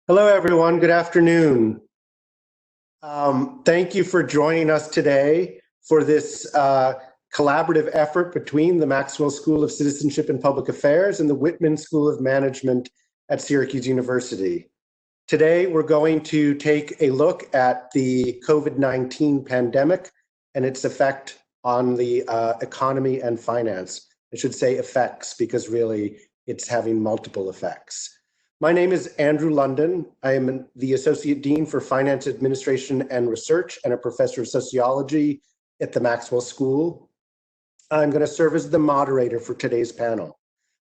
Hello, everyone. Good afternoon. Thank you for joining us today for this collaborative effort between the Maxwell School of Citizenship and Public Affairs and the Whitman School of Management at Syracuse University. Today, we're going to take a look at the COVID-19 pandemic and its effect on the economy and finance. I should say effects, because really it's having multiple effects. My name is Andrew London. I am the Associate Dean for Finance Administration and Research and a Professor of Sociology at the Maxwell School. I'm going to serve as the moderator for today's panel.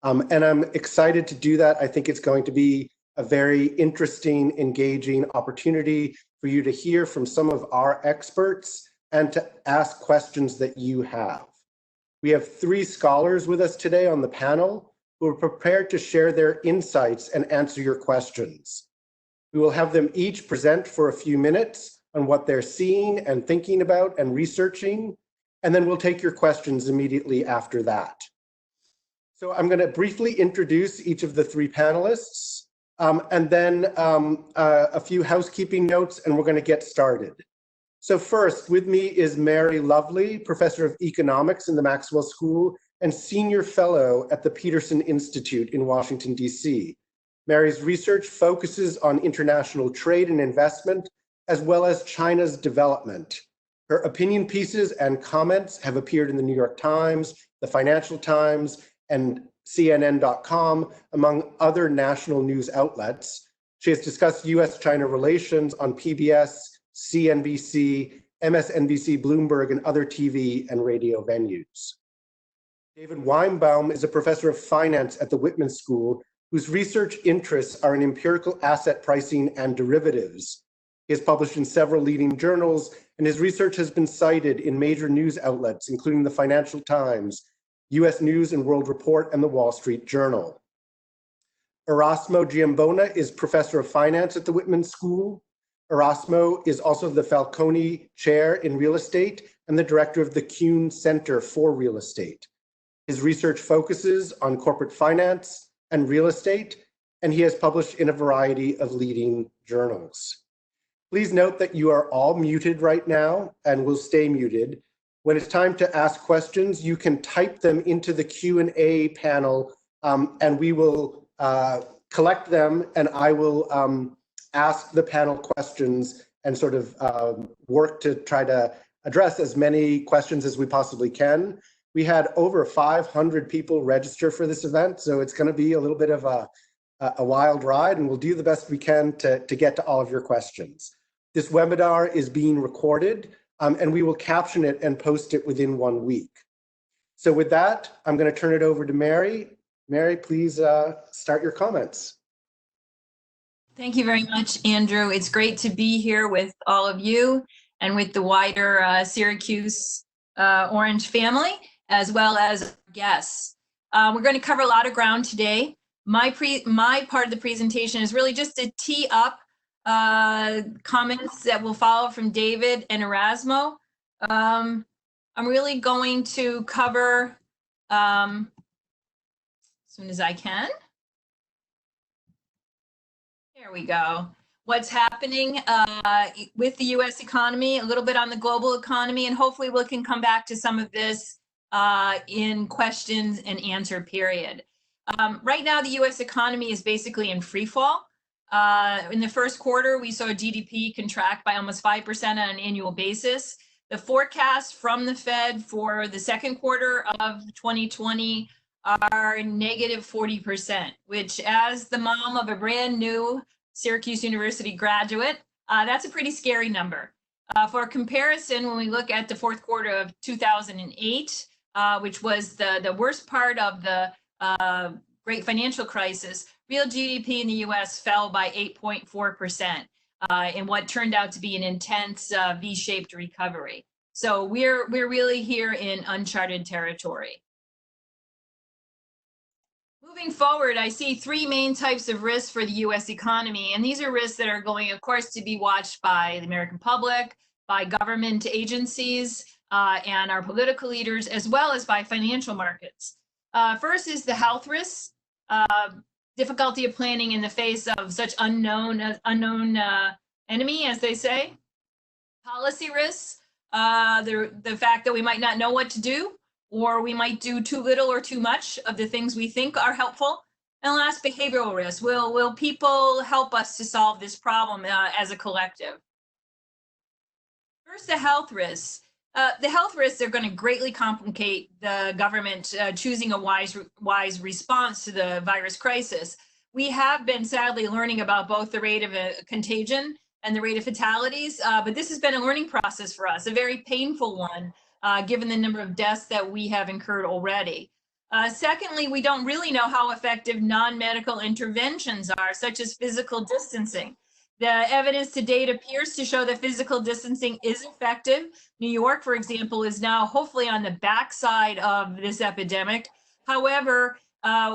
And I'm excited to do that. I think it's going to be a very interesting, engaging opportunity for you to hear from some of our experts and to ask questions that you have. We have 3 scholars with us today on the panel who are prepared to share their insights and answer your questions. We will have them each present for a few minutes on what they're seeing and thinking about and researching, and then we'll take your questions immediately after that. So I'm going to briefly introduce each of the 3 panelists, and then a few housekeeping notes, and we're going to get started. So first, with me is Mary Lovely, Professor of Economics in the Maxwell School and Senior Fellow at the Peterson Institute in Washington, D.C. Mary's research focuses on international trade and investment, as well as China's development. Her opinion pieces and comments have appeared in the New York Times, the Financial Times, and CNN.com, among other national news outlets. She has discussed U.S.-China relations on PBS, CNBC, MSNBC, Bloomberg, and other TV and radio venues. David Weinbaum is a professor of finance at the Whitman School, whose research interests are in empirical asset pricing and derivatives. He has published in several leading journals, and his research has been cited in major news outlets, including the Financial Times, U.S. News and World Report, and the Wall Street Journal. Erasmo Giambona is professor of finance at the Whitman School. Erasmo is also the Falcone Chair in Real Estate and the director of the Kuhn Center for Real Estate. His research focuses on corporate finance and real estate, and he has published in a variety of leading journals. Please note that you are all muted right now and will stay muted. When it's time to ask questions, you can type them into the Q&A panel, and we will collect them, and I will ask the panel questions and sort of work to try to address as many questions as we possibly can. We had over 500 people register for this event, so it's going to be a little bit of a wild ride, and we'll do the best we can to get to all of your questions. This webinar is being recorded, and we will caption it and post it within 1 week. So with that, I'm going to turn it over to Mary. Mary, please start your comments. Thank you very much, Andrew. It's great to be here with all of you and with the wider Syracuse Orange family, as well as guests. We're going to cover a lot of ground today. My part of the presentation is really just to tee up comments that will follow from David and Erasmo. I'm really going to cover as soon as I can. There we go. What's happening with the U.S. economy, a little bit on the global economy, and hopefully we can come back to some of this in questions and answer period. Right now, the U.S. economy is basically in free fall. In the first quarter, we saw GDP contract by almost 5% on an annual basis. The forecast from the Fed for the second quarter of 2020 are negative 40%, which, as the mom of a brand new Syracuse University graduate, that's a pretty scary number. For comparison, when we look at the fourth quarter of 2008, which was the worst part of the great financial crisis, real GDP in the US fell by 8.4% in what turned out to be an intense V-shaped recovery. So we're really here in uncharted territory. Moving forward, I see 3 main types of risks for the U.S. economy, and these are risks that are going, of course, to be watched by the American public, by government agencies, and our political leaders, as well as by financial markets. First is the health risks. difficulty of planning in the face of such unknown enemy, as they say. Policy risks, the fact that we might not know what to do, or we might do too little or too much of the things we think are helpful. And last, behavioral risks. Will people help us to solve this problem as a collective? First, the health risks. The health risks are going to greatly complicate the government choosing a wise response to the virus crisis. We have been sadly learning about both the rate of contagion and the rate of fatalities, but this has been a learning process for us, a very painful one, given the number of deaths that we have incurred already. Secondly, we don't really know how effective non-medical interventions are, such as physical distancing. The evidence to date appears to show that physical distancing is effective. New York, for example, is now hopefully on the backside of this epidemic. However,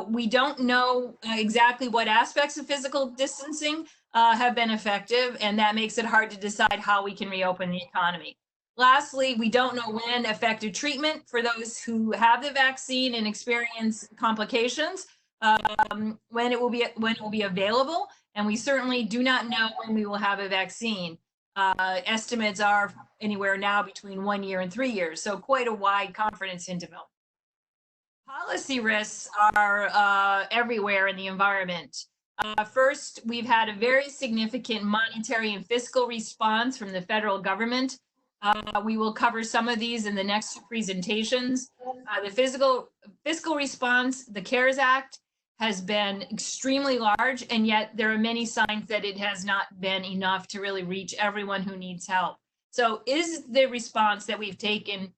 we don't know exactly what aspects of physical distancing have been effective, and that makes it hard to decide how we can reopen the economy. Lastly, we don't know when effective treatment for those who have the vaccine and experience complications, when it will be available, and we certainly do not know when we will have a vaccine. Estimates are anywhere now between 1 year and 3 years, so quite a wide confidence interval. Policy risks are everywhere in the environment. First, we've had a very significant monetary and fiscal response from the federal government. We will cover some of these in the next two presentations. The fiscal response, the CARES Act, has been extremely large, and yet there are many signs that it has not been enough to really reach everyone who needs help. So is the response that we've taken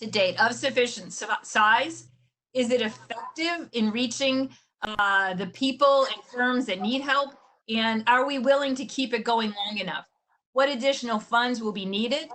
to date of sufficient size? Is it effective in reaching the people and firms that need help? And are we willing to keep it going long enough? What additional funds will be needed?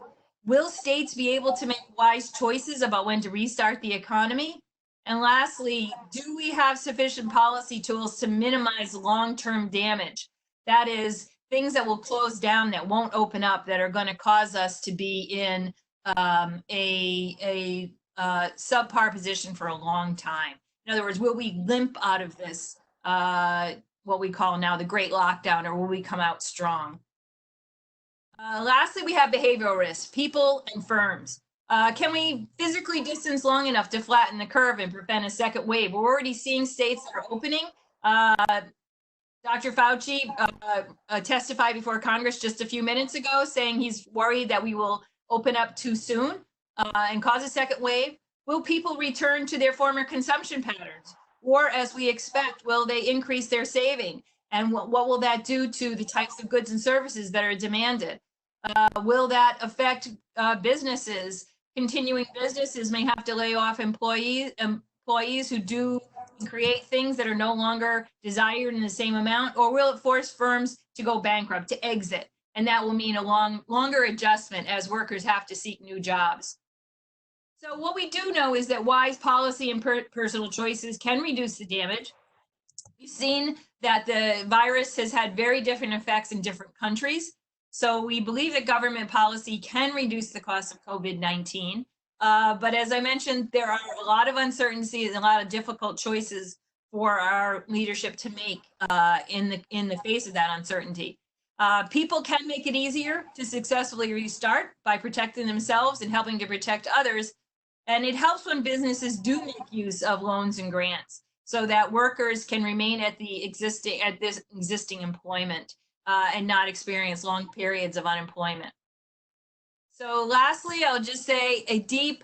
Will states be able to make wise choices about when to restart the economy? And lastly, do we have sufficient policy tools to minimize long-term damage? That is, things that will close down, that won't open up, that are going to cause us to be in a subpar position for a long time. In other words, will we limp out of this, what we call now the Great Lockdown, or will we come out strong? Lastly, we have behavioral risks, people and firms. Can we physically distance long enough to flatten the curve and prevent a second wave? We're already seeing states that are opening. Dr. Fauci testified before Congress just a few minutes ago saying he's worried that we will open up too soon and cause a second wave. Will people return to their former consumption patterns? Or, as we expect, will they increase their saving? And what will that do to the types of goods and services that are demanded? Will that affect businesses? Continuing businesses may have to lay off employees who do create things that are no longer desired in the same amount, or will it force firms to go bankrupt, to exit? And that will mean a longer adjustment as workers have to seek new jobs. So what we do know is that wise policy and personal choices can reduce the damage. We've seen that the virus has had very different effects in different countries. So we believe that government policy can reduce the cost of COVID-19. But as I mentioned, there are a lot of uncertainties and a lot of difficult choices for our leadership to make in the face of that uncertainty. People can make it easier to successfully restart by protecting themselves and helping to protect others. And it helps when businesses do make use of loans and grants so that workers can remain at this existing employment and not experience long periods of unemployment. So lastly, I'll just say a deep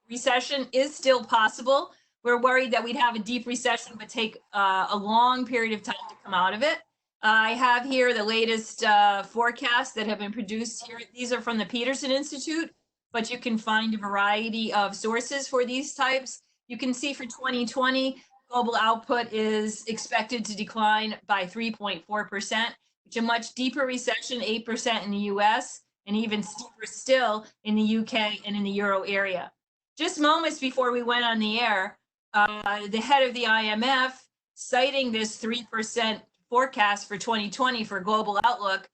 recession is still possible. We're worried that we'd have a deep recession but take a long period of time to come out of it. I have here the latest forecasts that have been produced here. These are from the Peterson Institute, but you can find a variety of sources for these types. You can see for 2020, global output is expected to decline by 3.4%, which is a much deeper recession, 8% in the US, and even steeper still in the UK and in the Euro area. Just moments before we went on the air, the head of the IMF, citing this 3% forecast for 2020 for global outlook,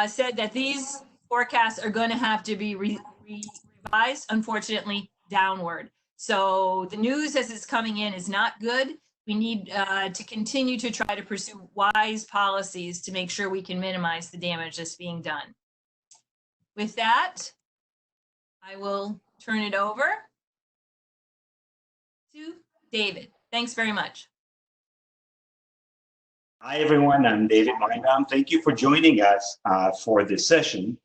said that these forecasts are going to have to be revised, unfortunately, downward. So the news as it's coming in is not good. We need to continue to try to pursue wise policies to make sure we can minimize the damage that's being done. With that, I will turn it over to David. Thanks very much. Hi, everyone. I'm David Meinbaum. Thank you for joining us for this session.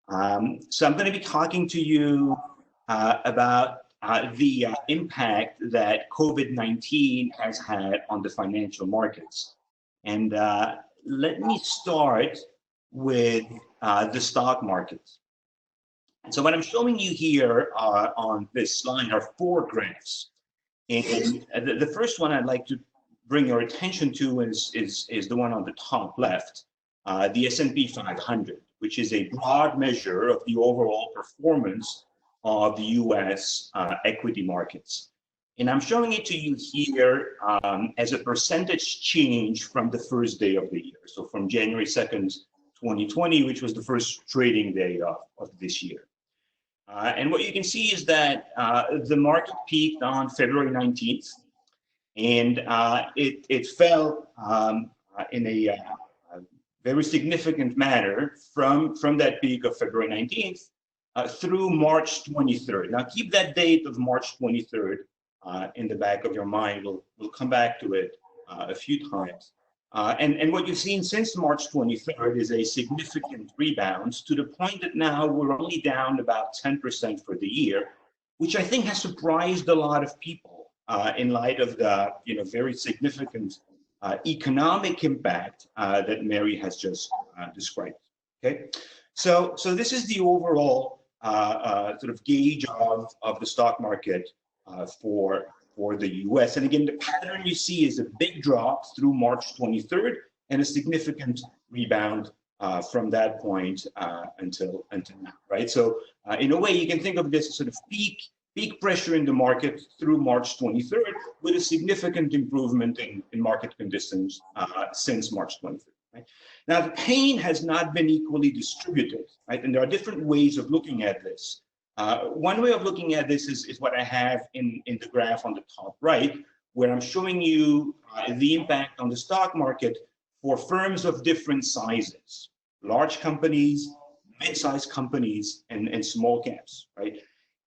So I'm going to be talking to you about the impact that COVID-19 has had on the financial markets. And let me start with the stock markets. So what I'm showing you here on this slide are 4 graphs. And the first one I'd like to bring your attention to is the one on the top left, the S&P 500, which is a broad measure of the overall performance of the U.S. Equity markets. And I'm showing it to you here as a percentage change from the first day of the year. So from January 2nd, 2020, which was the first trading day of this year. And what you can see is that the market peaked on February 19th. And it fell in a very significant manner from that peak of February 19th through March 23rd. Now keep that date of March 23rd in the back of your mind. We'll come back to it a few times. And what you've seen since March 23rd is a significant rebound to the point that now we're only down about 10% for the year, which I think has surprised a lot of people. In light of the very significant economic impact that Mary has just described. Okay, so this is the overall sort of gauge of the stock market for the U.S. And again, the pattern you see is a big drop through March 23rd and a significant rebound from that point until now, right? So in a way, you can think of this as sort of peak pressure in the market through March 23rd with a significant improvement in market conditions since March 23rd. Right? Now, the pain has not been equally distributed, right? And there are different ways of looking at this. One way of looking at this is what I have in the graph on the top right, where I'm showing you the impact on the stock market for firms of different sizes, large companies, mid-sized companies, and small caps, right?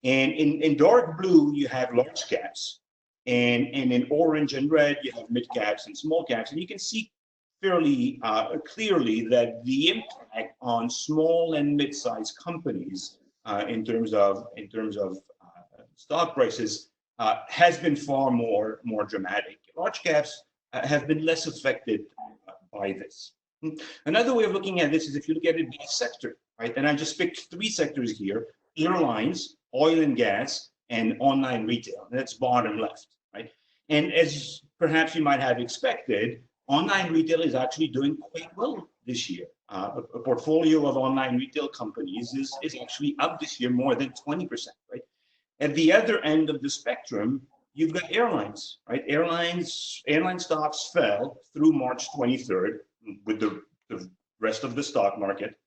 And in dark blue, you have large caps. And in orange and red, you have mid caps and small caps. And you can see fairly clearly that the impact on small and mid-sized companies in terms of stock prices has been far more dramatic. Large caps have been less affected by this. Another way of looking at this is if you look at it by sector, right? And I just picked 3 sectors here: airlines, oil and gas, and online retail. That's bottom left, right? And as perhaps you might have expected, online retail is actually doing quite well this year. A portfolio of online retail companies is actually up this year more than 20%, right? At the other end of the spectrum, you've got airlines, right? Airline stocks fell through March 23rd with the rest of the stock market.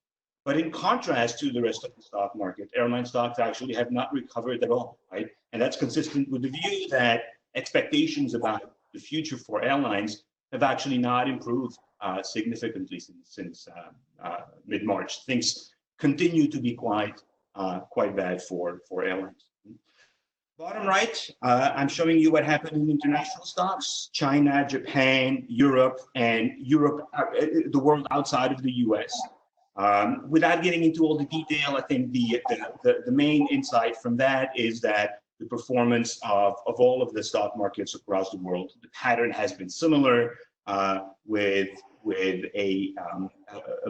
But in contrast to the rest of the stock market, airline stocks actually have not recovered at all, right? And that's consistent with the view that expectations about the future for airlines have actually not improved significantly since mid-March. Things continue to be quite bad for airlines. Bottom right, I'm showing you what happened in international stocks: China, Japan, Europe, and the world outside of the US. Without getting into all the detail, I think the main insight from that is that the performance of all of the stock markets across the world, the pattern has been similar, with a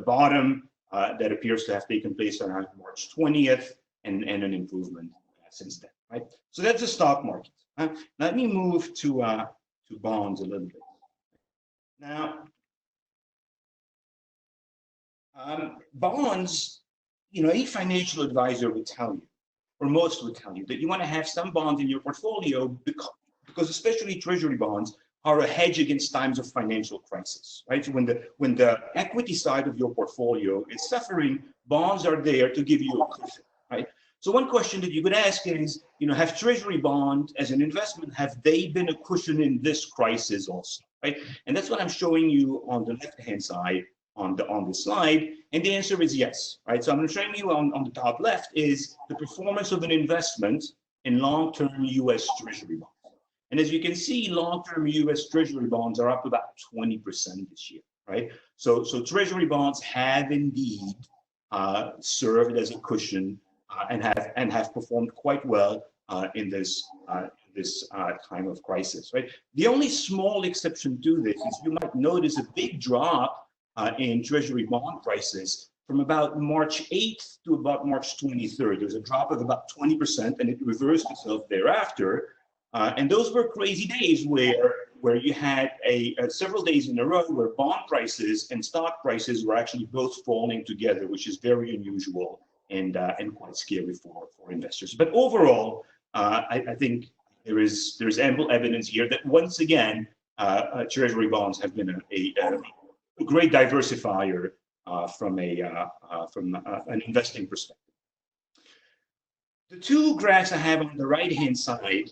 bottom that appears to have taken place around March 20th and an improvement since then, right? So that's the stock market. Let me move to bonds a little bit. Now, bonds, any financial advisor would tell you, or most would tell you, that you want to have some bonds in your portfolio because especially treasury bonds are a hedge against times of financial crisis, right? So when the equity side of your portfolio is suffering, bonds are there to give you a cushion, right? So one question that you could ask is, have treasury bonds as an investment, have they been a cushion in this crisis also, right? And that's what I'm showing you on the left-hand side on the slide. And the answer is yes, right? So I'm showing you on the top left is the performance of an investment in long-term US Treasury bonds. And as you can see, long-term US Treasury bonds are up about 20% this year, right? So Treasury bonds have indeed served as a cushion and have performed quite well in this time of crisis, right? The only small exception to this is you might notice a big drop in Treasury bond prices from about March 8th to about March 23rd. There's a drop of about 20%, and it reversed itself thereafter. And those were crazy days where you had several days in a row where bond prices and stock prices were actually both falling together, which is very unusual and quite scary for investors. But overall, I think there's ample evidence here that once again, Treasury bonds have been a great diversifier from an investing perspective. The two graphs I have on the right-hand side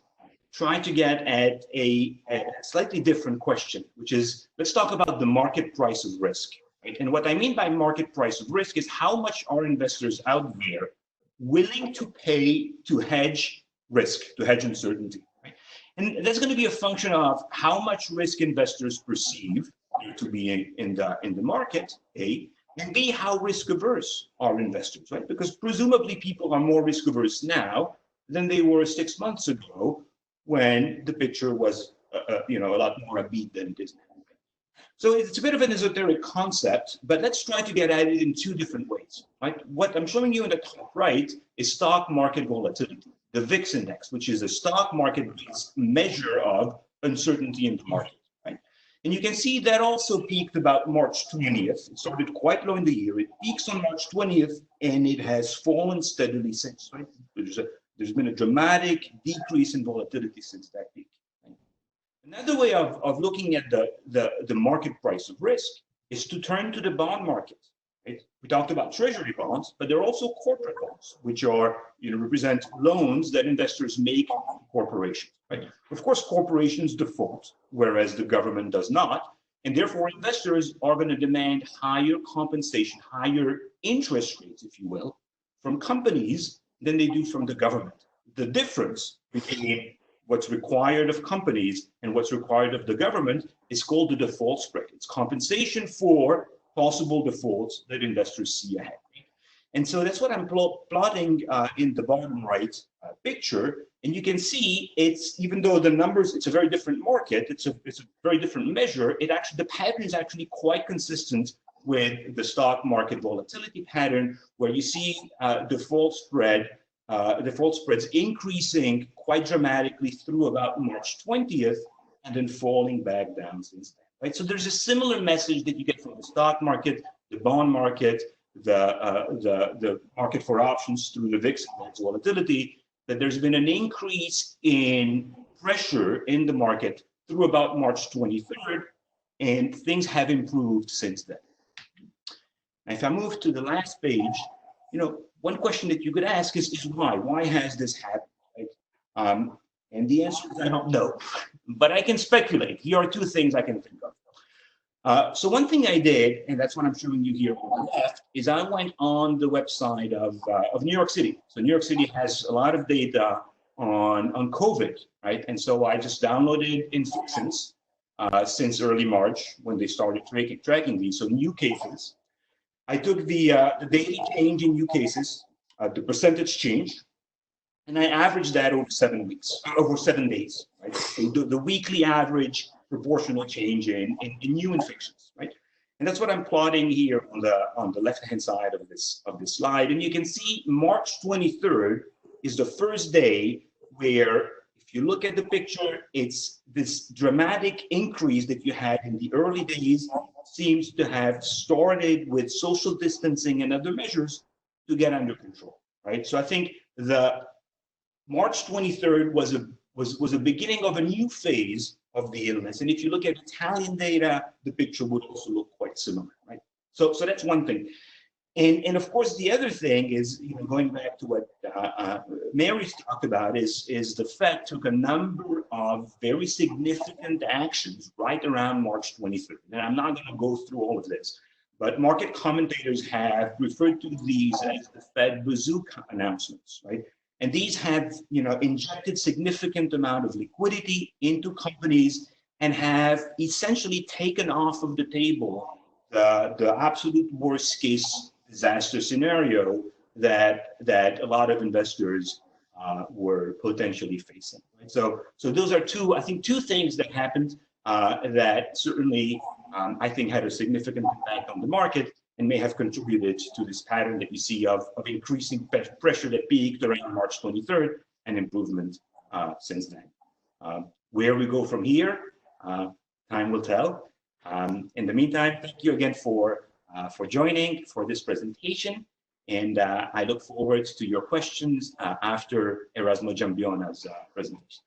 try to get at a slightly different question, which is, let's talk about the market price of risk. Right? And what I mean by market price of risk is how much are investors out there willing to pay to hedge risk, to hedge uncertainty. Right? And that's going to be a function of how much risk investors perceive to be in the market, A, and B, how risk averse are investors, right? Because presumably people are more risk averse now than they were 6 months ago when the picture was a lot more upbeat than it is now. So it's a bit of an esoteric concept, but let's try to get at it in two different ways, right? What I'm showing you in the top right is stock market volatility, the VIX index, which is a stock market-based measure of uncertainty in the market, right? And you can see that also peaked about March 20th. It started quite low in the year. It peaks on March 20th, and it has fallen steadily since, right? There's been a dramatic decrease in volatility since that peak. Right? Another way of looking at the market price of risk is to turn to the bond market. Right? We talked about treasury bonds, but there are also corporate bonds, which are represent loans that investors make to corporations. Right? Of course, corporations default, whereas the government does not, and therefore investors are going to demand higher compensation, higher interest rates, if you will, from companies than they do from the government. The difference between what's required of companies and what's required of the government is called the default spread. It's compensation for possible defaults that investors see ahead. And so that's what I'm plotting in the bottom right picture. And you can see it's, even though the numbers, it's a very different market, it's a very different measure, the pattern is actually quite consistent with the stock market volatility pattern, where you see default spreads increasing quite dramatically through about March 20th, and then falling back down since then. Right? So there's a similar message that you get from the stock market, the bond market, the market for options through the VIX index volatility, that there's been an increase in pressure in the market through about March 23rd, and things have improved since then. If I move to the last page, one question that you could ask is why? Why has this happened? Right? And the answer is I don't know, but I can speculate. Here are two things I can think of. So one thing I did, and that's what I'm showing you here on the left, is I went on the website of New York City. So New York City has a lot of data on COVID, right? And so I just downloaded infections since early March when they started tracking these, so new cases. I took the daily change in new cases, the percentage change, and I averaged that over 7 days, right? So the weekly average proportional change in new infections, right? And that's what I'm plotting here on the left-hand side of this slide. And you can see March 23rd is the first day where, if you look at the picture, it's this dramatic increase that you had in the early days seems to have started with social distancing and other measures to get under control, right? So I think the March 23rd was a beginning of a new phase of the illness. And if you look at Italian data, the picture would also look quite similar, right? So that's one thing. And of course, the other thing is, going back to what Mary's talked about is the Fed took a number of very significant actions right around March 23rd. And I'm not going to go through all of this, but market commentators have referred to these as the Fed bazooka announcements, right? And these have, injected significant amount of liquidity into companies and have essentially taken off of the table the absolute worst case disaster scenario that a lot of investors were potentially facing. Right? So those are two things that happened that certainly I think had a significant impact on the market and may have contributed to this pattern that you see of increasing pressure that peaked around March 23rd and improvement since then. Where we go from here, time will tell. In the meantime, thank you again for joining for this presentation. And I look forward to your questions after Erasmo Giambiona's presentation.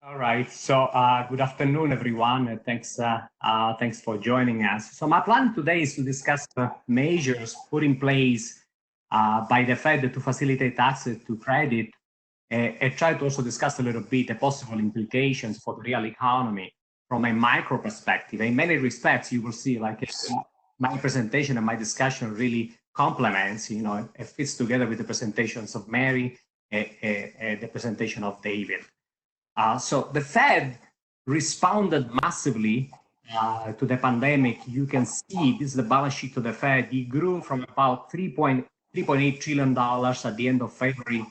All right. So good afternoon, everyone. And thanks for joining us. So my plan today is to discuss measures put in place by the Fed to facilitate access to credit, and try to also discuss a little bit the possible implications for the real economy from a micro perspective. In many respects, you will see like my presentation and my discussion really complements, it fits together with the presentations of Mary and the presentation of David. So the Fed responded massively to the pandemic. You can see this is the balance sheet of the Fed. It grew from about $3.8 trillion at the end of February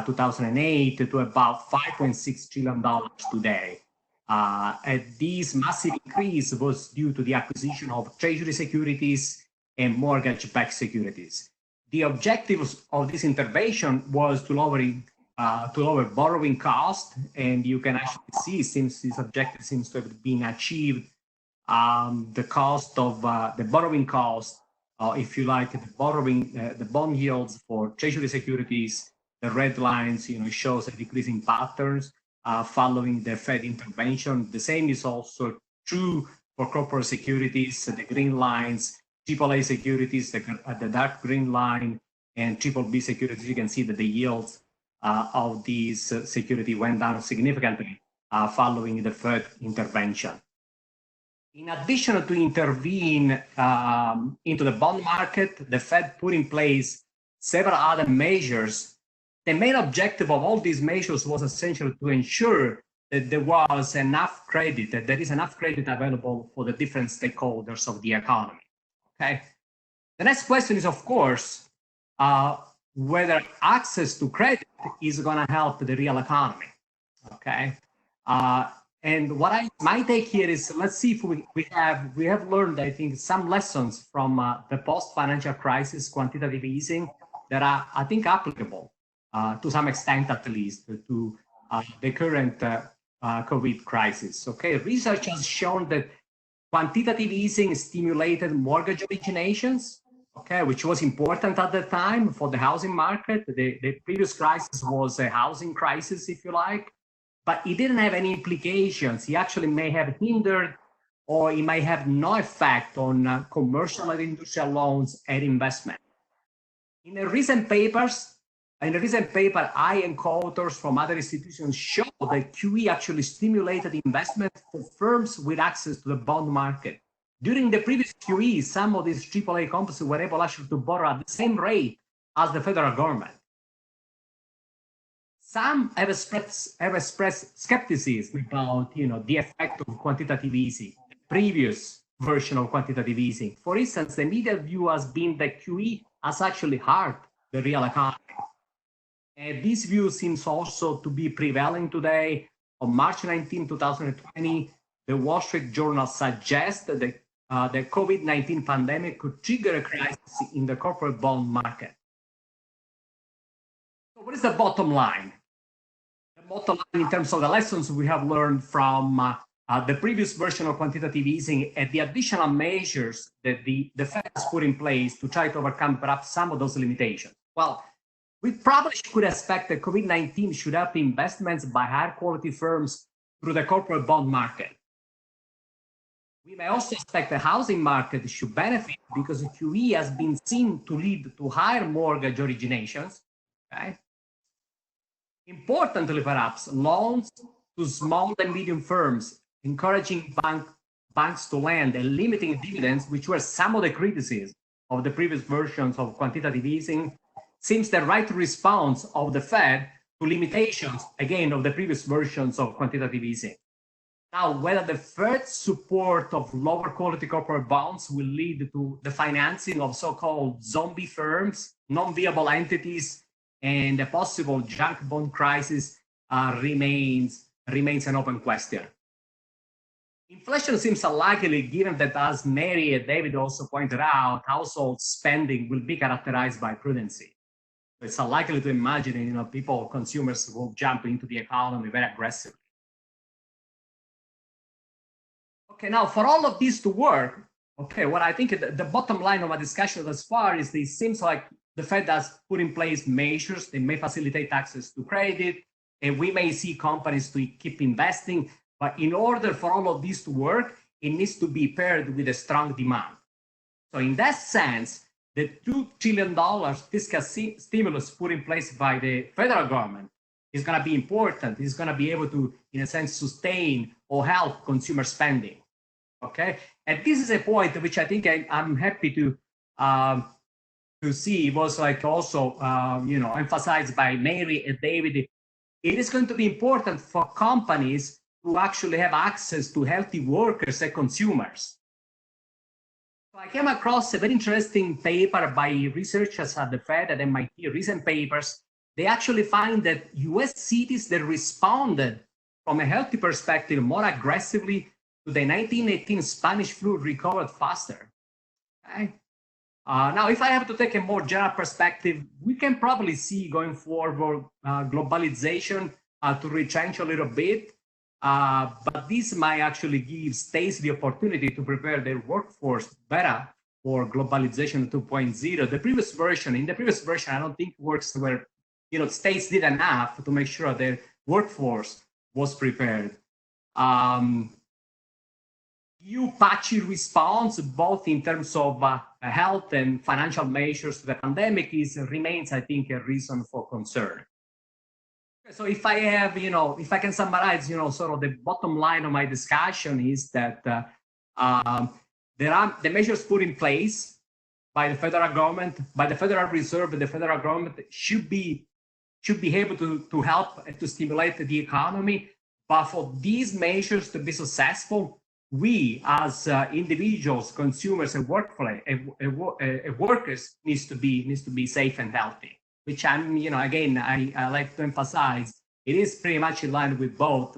2008 to about $5.6 trillion today. And this massive increase was due to the acquisition of treasury securities and mortgage-backed securities. The objective of this intervention was to lower borrowing cost, and you can actually see, since this objective seems to have been achieved, the cost of the borrowing cost, if you like, the bond yields for treasury securities, the red lines, shows a decreasing patterns following the Fed intervention. The same is also true for corporate securities, the green lines, AAA securities, the dark green line, and BBB securities. You can see that the yields of these security went down significantly following the Fed intervention. In addition to intervene into the bond market, the Fed put in place several other measures. The main objective of all these measures was essentially to ensure that there was enough credit, that there is enough credit available for the different stakeholders of the economy. Okay. The next question is, of course, whether access to credit is going to help the real economy. Okay. And what my take here is, let's see if we have learned, I think, some lessons from the post-financial crisis quantitative easing that are, I think, applicable to some extent, at least, to the current COVID crisis. Okay, research has shown that quantitative easing stimulated mortgage originations, okay, which was important at the time for the housing market. The previous crisis was a housing crisis, if you like, but it didn't have any implications. It actually may have hindered, or it may have no effect on commercial and industrial loans and investment. In a recent paper, I and co-authors from other institutions show that QE actually stimulated investment for firms with access to the bond market. During the previous QE, some of these AAA companies were able actually to borrow at the same rate as the federal government. Some have expressed skepticism about, the effect of quantitative easing, the previous version of quantitative easing. For instance, the media view has been that QE has actually hurt the real economy. This view seems also to be prevailing today. On March 19, 2020, the Wall Street Journal suggests that the COVID-19 pandemic could trigger a crisis in the corporate bond market. So what is the bottom line? The bottom line in terms of the lessons we have learned from the previous version of quantitative easing and the additional measures that the Fed has put in place to try to overcome perhaps some of those limitations. Well, we probably could expect that COVID-19 should help investments by higher quality firms through the corporate bond market. We may also expect the housing market should benefit because QE has been seen to lead to higher mortgage originations. Okay? Importantly, perhaps, loans to small and medium firms, encouraging banks to lend and limiting dividends, which were some of the criticisms of the previous versions of quantitative easing, seems the right response of the Fed to limitations, again, of the previous versions of quantitative easing. Now, whether the Fed's support of lower quality corporate bonds will lead to the financing of so-called zombie firms, non-viable entities, and a possible junk bond crisis remains an open question. Inflation seems unlikely given that, as Mary and David also pointed out, household spending will be characterized by prudency. It's unlikely to imagine, consumers will jump into the economy very aggressively. Okay, now for all of this to work, okay, what I think the bottom line of my discussion thus far is it seems like the Fed has put in place measures that may facilitate access to credit, and we may see companies to keep investing. But in order for all of this to work, it needs to be paired with a strong demand. So in that sense, the $2 trillion fiscal stimulus put in place by the federal government is going to be important. It's going to be able to, in a sense, sustain or help consumer spending. Okay, and this is a point which I think I'm happy to see was also emphasized by Mary and David. It is going to be important for companies to actually have access to healthy workers and consumers. So I came across a very interesting paper by researchers at the Fed at MIT, recent papers. They actually find that US cities that responded from a healthy perspective more aggressively to the 1918 Spanish flu recovered faster. Okay? Now, if I have to take a more general perspective, we can probably see going forward globalization to retrench a little bit, but this might actually give states the opportunity to prepare their workforce better for globalization 2.0. In the previous version, I don't think works where states did enough to make sure their workforce was prepared. EU patchy response, both in terms of health and financial measures to the pandemic, remains, I think, a reason for concern. So if I have, if I can summarize, sort of the bottom line of my discussion is that there are the measures put in place by the federal government, by the Federal Reserve, and the federal government should be able to help and to stimulate the economy. But for these measures to be successful, we as individuals, consumers, and workers needs to be safe and healthy. Which again, I like to emphasize. It is pretty much in line with both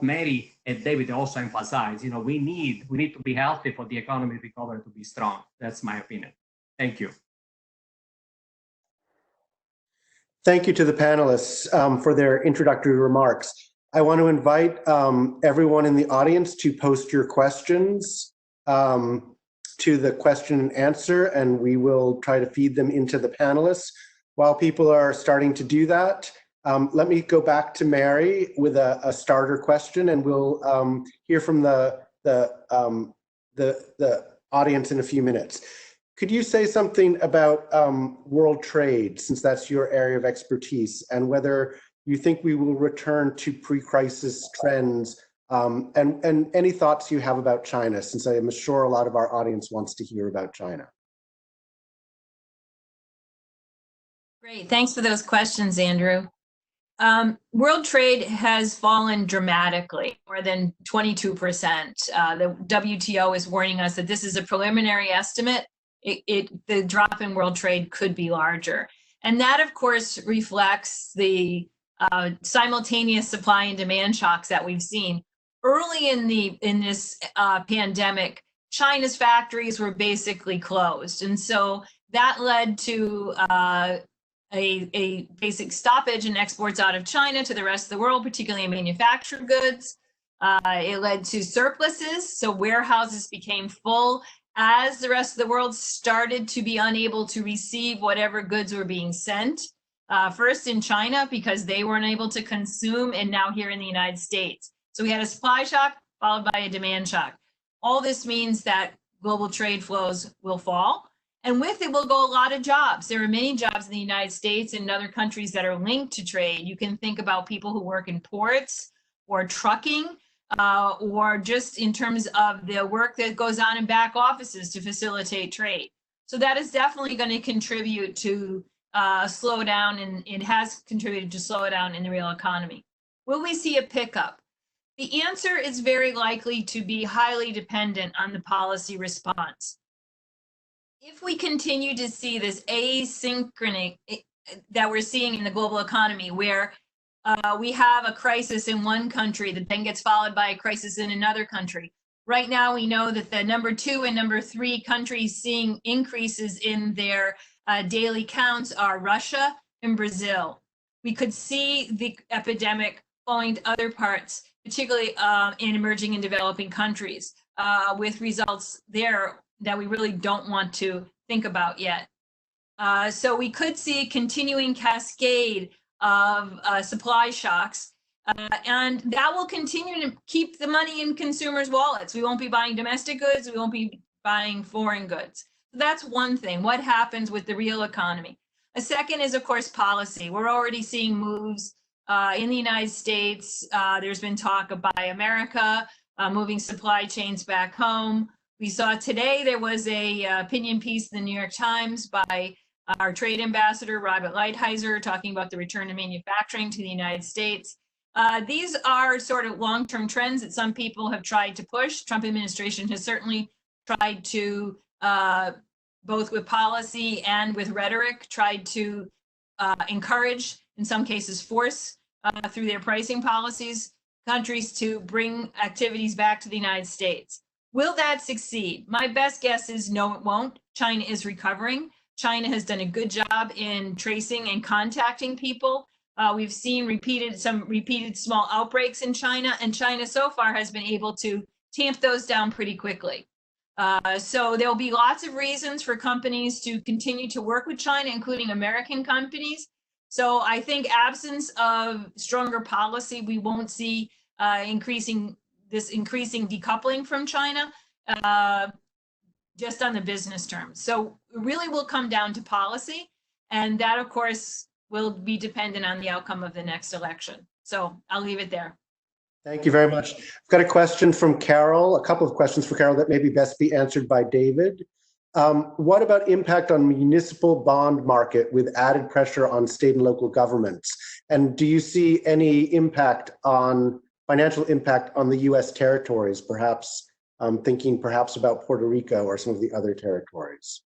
Mary and David also emphasize. We need to be healthy for the economy recovery to be strong. That's my opinion. Thank you. Thank you to the panelists for their introductory remarks. I want to invite everyone in the audience to post your questions to the question and answer, and we will try to feed them into the panelists. While people are starting to do that, let me go back to Mary with a starter question, and we'll hear from the audience in a few minutes. Could you say something about world trade, since that's your area of expertise, and whether you think we will return to pre-crisis trends, and any thoughts you have about China, since I am sure a lot of our audience wants to hear about China. Great, thanks for those questions, Andrew. World trade has fallen dramatically, more than 22%. The WTO is warning us that this is a preliminary estimate. The drop in world trade could be larger. And that, of course, reflects the simultaneous supply and demand shocks that we've seen. Early in this pandemic, China's factories were basically closed. And so that led to a basic stoppage in exports out of China to the rest of the world, particularly in manufactured goods. It led to surpluses, so warehouses became full as the rest of the world started to be unable to receive whatever goods were being sent. First in China because they weren't able to consume, and now here in the United States. So we had a supply shock followed by a demand shock. All this means that global trade flows will fall. And with it will go a lot of jobs. There are many jobs in the United States and other countries that are linked to trade. You can think about people who work in ports or trucking, or just in terms of the work that goes on in back offices to facilitate trade. So that is definitely going to contribute to slow down, and it has contributed to slow down in the real economy. Will we see a pickup? The answer is very likely to be highly dependent on the policy response. If we continue to see this asynchrony that we're seeing in the global economy, where we have a crisis in one country that then gets followed by a crisis in another country. Right now, we know that the number 2 and number 3 countries seeing increases in their daily counts are Russia and Brazil. We could see the epidemic flowing to other parts, particularly in emerging and developing countries, with results there that we really don't want to think about yet. So we could see a continuing cascade of supply shocks, and that will continue to keep the money in consumers' wallets. We won't be buying domestic goods, we won't be buying foreign goods. So that's one thing, what happens with the real economy. A second is, of course, policy. We're already seeing moves in the United States. There's been talk of Buy America, moving supply chains back home. We saw today there was a opinion piece in the New York Times by our trade ambassador, Robert Lighthizer, talking about the return of manufacturing to the United States. These are sort of long-term trends that some people have tried to push. Trump administration has certainly tried to, both with policy and with rhetoric, tried to encourage, in some cases force, through their pricing policies, countries to bring activities back to the United States. Will that succeed? My best guess is no, it won't. China is recovering. China has done a good job in tracing and contacting people. We've seen some repeated small outbreaks in China, and China so far has been able to tamp those down pretty quickly. So there'll be lots of reasons for companies to continue to work with China, including American companies. So I think absence of stronger policy, we won't see increasing decoupling from China, just on the business terms. So it really will come down to policy, and that, of course, will be dependent on the outcome of the next election. So I'll leave it there. Thank you very much. I've got a question from Carol, a couple of questions for Carol that maybe best be answered by David. What about impact on municipal bond market with added pressure on state and local governments? And do you see any impact on financial impact on the US territories, perhaps thinking perhaps about Puerto Rico or some of the other territories?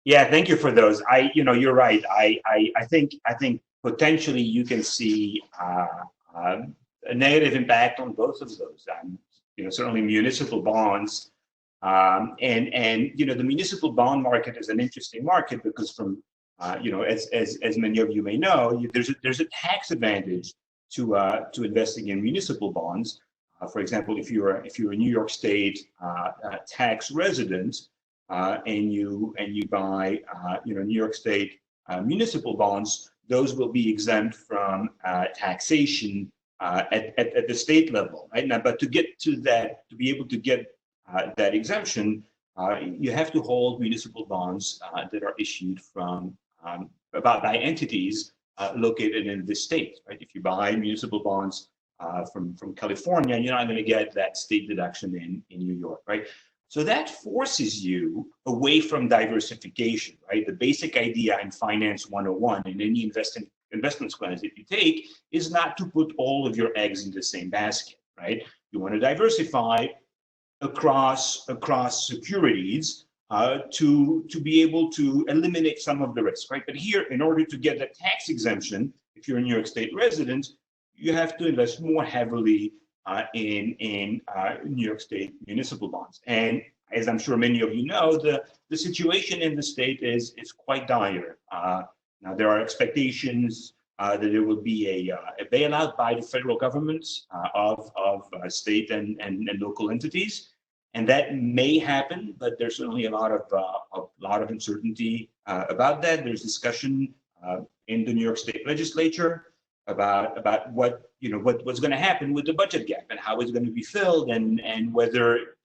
Yeah, thank you for those. You're right. I think potentially you can see a negative impact on both of those. Certainly municipal bonds, and the municipal bond market is an interesting market because from as many of you may know, there's a tax advantage to investing in municipal bonds. For example, if you're a New York State tax resident, and you buy New York State municipal bonds, those will be exempt from taxation at the state level, right? Now, but to get to that, to be able to get that exemption, you have to hold municipal bonds that are issued by entities located in the state, right? If you buy municipal bonds from California, you're not going to get that state deduction in New York, right? So that forces you away from diversification, right? The basic idea in Finance 101 and any investment plans that you take is not to put all of your eggs in the same basket, right? You want to diversify across securities to be able to eliminate some of the risk, right? But here, in order to get the tax exemption, if you're a New York State resident, you have to invest more heavily in New York State municipal bonds. And as I'm sure many of you know, the situation in the state is quite dire. Now there are expectations that there will be a bailout by the federal government of state and local entities. And that may happen, but there's certainly a lot of uncertainty about that. There's discussion in the New York State Legislature about what's going to happen with the budget gap and how it's going to be filled, and whether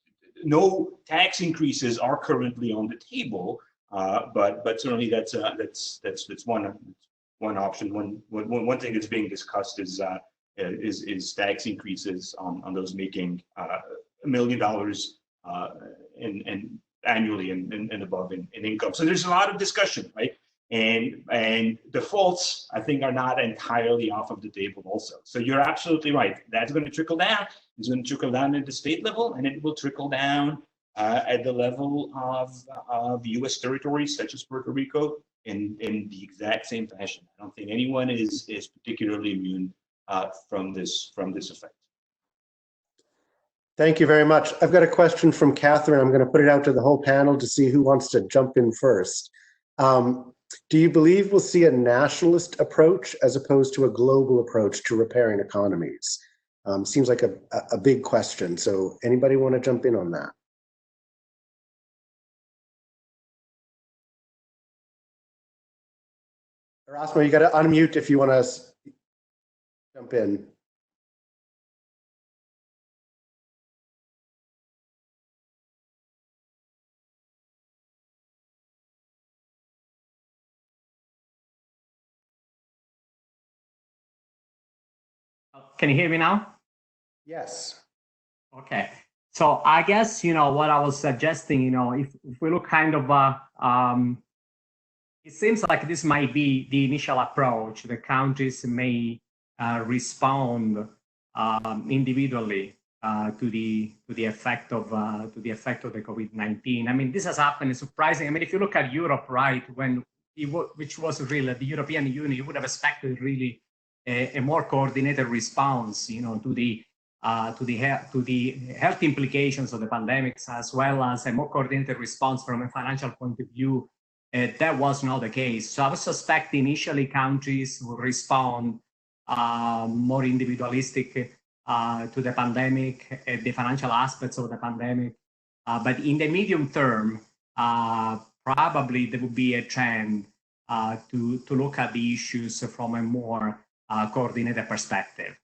no tax increases are currently on the table. But certainly that's one option. One thing that's being discussed is tax increases on those making $1 million and annually and above in income. So there's a lot of discussion, right? And defaults, I think, are not entirely off of the table also. So you're absolutely right. That's going to trickle down. It's going to trickle down at the state level, and it will trickle down at the level of U.S. territories such as Puerto Rico in the exact same fashion. I don't think anyone is particularly immune from this effect. Thank you very much. I've got a question from Catherine. I'm going to put it out to the whole panel to see who wants to jump in first. Do you believe we'll see a nationalist approach as opposed to a global approach to repairing economies? Seems like a big question. So anybody want to jump in on that? Erasmo, you got to unmute if you want to jump in. Can you hear me now? Yes. Okay. So I guess, what I was suggesting, if we look kind of, it seems like this might be the initial approach. The countries may respond individually to the effect of the COVID-19. I mean, this has happened surprising. I mean, if you look at Europe, right, which was really the European Union, you would have expected really a more coordinated response, to the health implications of the pandemics, as well as a more coordinated response from a financial point of view. That was not the case. So I would suspect initially countries will respond more individualistic to the pandemic, the financial aspects of the pandemic. But in the medium term, probably there would be a trend to look at the issues from a more coordinated perspective.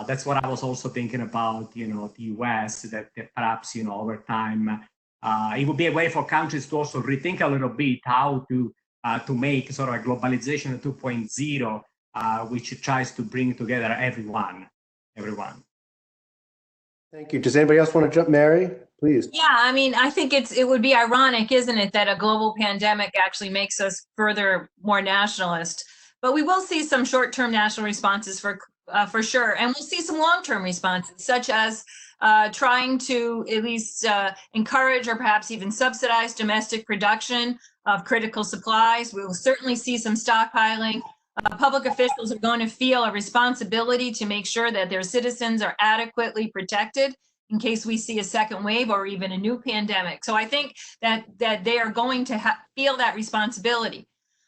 That's what I was also thinking about, the US, that perhaps, over time, it would be a way for countries to also rethink a little bit how to make sort of a globalization 2.0, which tries to bring together everyone. Thank you. Does anybody else want to jump? Mary, please. Yeah, I mean, I think it would be ironic, isn't it, that a global pandemic actually makes us further more nationalist. But we will see some short-term national responses for sure, and we'll see some long-term responses, such as trying to at least encourage or perhaps even subsidize domestic production of critical supplies. We will certainly see some stockpiling. Public officials are going to feel a responsibility to make sure that their citizens are adequately protected in case we see a second wave or even a new pandemic. So I think that they are going to feel that responsibility.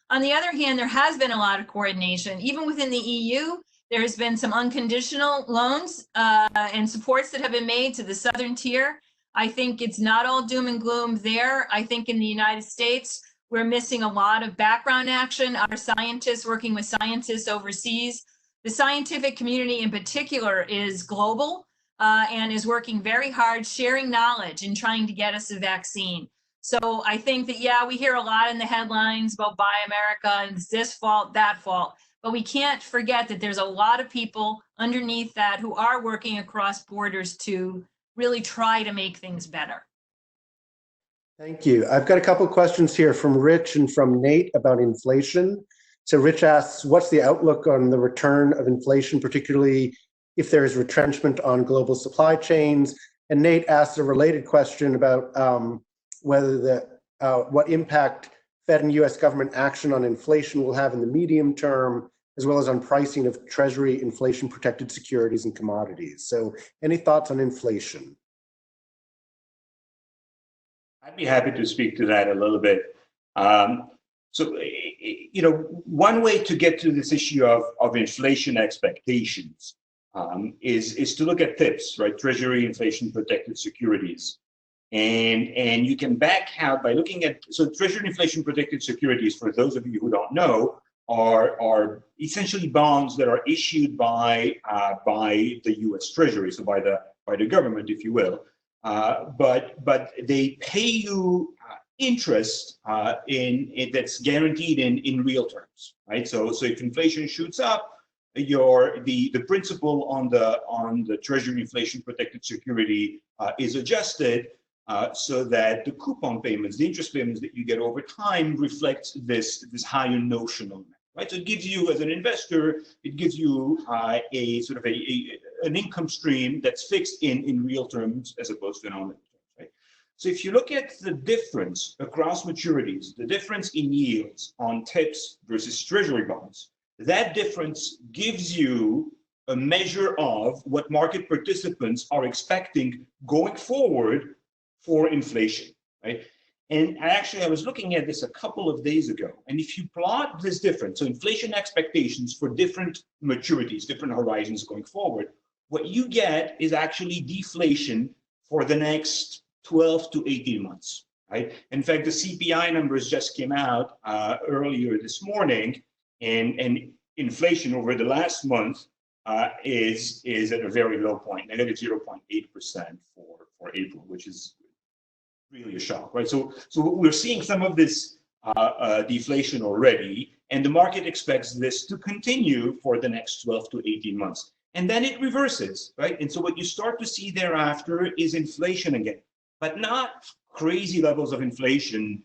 On the other hand, there has been a lot of coordination. Even within the EU, there has been some unconditional loans and supports that have been made to the southern tier. I think it's not all doom and gloom there. I think in the United States, we're missing a lot of background action. Our scientists working with scientists overseas. The scientific community in particular is global and is working very hard, sharing knowledge and trying to get us a vaccine. So I think that, yeah, we hear a lot in the headlines about Buy America and this fault, that fault, but we can't forget that there's a lot of people underneath that who are working across borders to really try to make things better. Thank you. I've got a couple of questions here from Rich and from Nate about inflation. So Rich asks, what's the outlook on the return of inflation, particularly if there is retrenchment on global supply chains? And Nate asks a related question about whether what impact Fed and US government action on inflation will have in the medium term, as well as on pricing of Treasury inflation-protected securities and commodities. So any thoughts on inflation? I'd be happy to speak to that a little bit. So, one way to get to this issue of inflation expectations is to look at TIPS, right? Treasury inflation-protected securities. And you can back out by looking at, so Treasury inflation protected securities, for those of you who don't know, are essentially bonds that are issued by the U.S. Treasury, so by the government, if you will. But they pay you interest that's guaranteed in real terms, right? So if inflation shoots up, the principal on the Treasury inflation protected security is adjusted so that the coupon payments, the interest payments that you get over time, reflect this higher notional amount, right? So it gives you, as an investor, it gives you a sort of an income stream that's fixed in real terms as opposed to nominal terms, right? So if you look at the difference across maturities, the difference in yields on TIPS versus Treasury bonds, that difference gives you a measure of what market participants are expecting going forward for inflation, right? And I was looking at this a couple of days ago, and if you plot this difference, so inflation expectations for different maturities, different horizons going forward, what you get is actually deflation for the next 12 to 18 months, right? In fact, the CPI numbers just came out earlier this morning, and inflation over the last month is at a very low point, negative 0.8% for April, which is really a shock, right? So we're seeing some of this deflation already, and the market expects this to continue for the next 12 to 18 months. And then it reverses, right? And so what you start to see thereafter is inflation again, but not crazy levels of inflation,